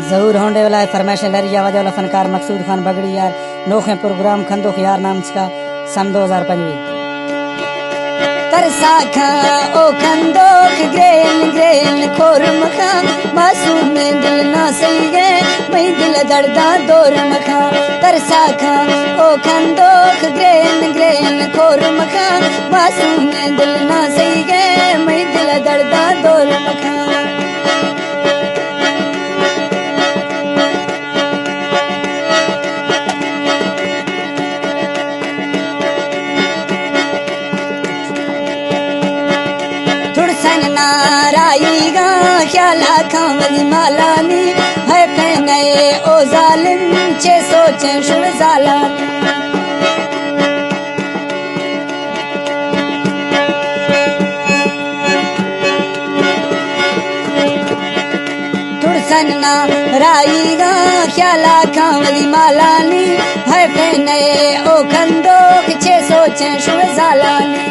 जहूर होने वाला है फरमाइश लहरी आवाज वाला फनकार मकसूद खान बगड़ी यार नोखे प्रोग्राम खंदो यार नाम का सन 2005 तरसा खा ओ खंदोक ग्रेन ग्रेन खोर मखा मासूम में दिल ना सही गए मैं दिल दर्दा दौर मखा तरसा खा ओ खंदोक ग्रेन ग्रेन खोर मखा मासूम में दिल ना सही गए मैं दिल दर्दा दौर मखा नाराईगा ख्याला खावली मालानी है पहने ओ जालिम चे सोचे शुर जालानी तुरसन नाराईगा ख्याला खावली मालानी है पहने ओ खंदोक चे सोचे शुर जालानी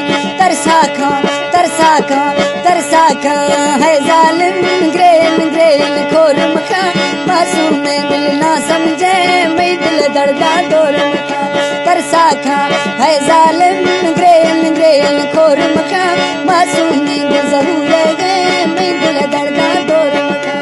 तरसा खा है जालिम ग्रेन ग्रेन खोर मखा मासूम में दिल ना समझे मैं दिल दर्दा दौर मखा तरसा खा है जालिम ग्रेन ग्रेन खोर मखा मासूम में दिल जरूर गए मैं दिल दर्दा दौर मखा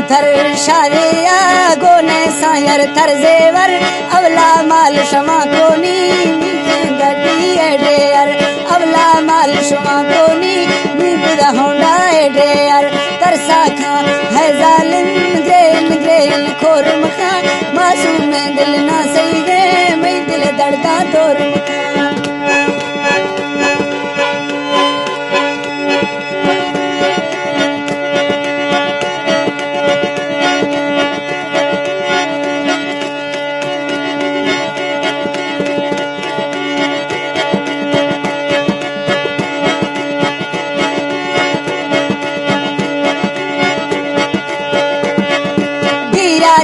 थर शारिया गोने सायर थर जेवर अवला माल शमा कोनी गड्डी एडेयर अवला माल शमा कोनी नीबदा होंडा एडेयर तरसा खा है जालिम ग्रेन ग्रेन खोर मखा मासूम में दिल ना सही गए मैं दिल दर्दा दौर मखा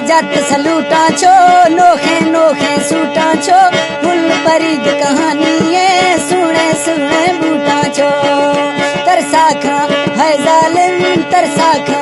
जत सलूटा छो नोखे नोखे सूटा छो फुल परिद कहानी है सुने सुने बूटा छो तरसा खा है जालिम तरसा खा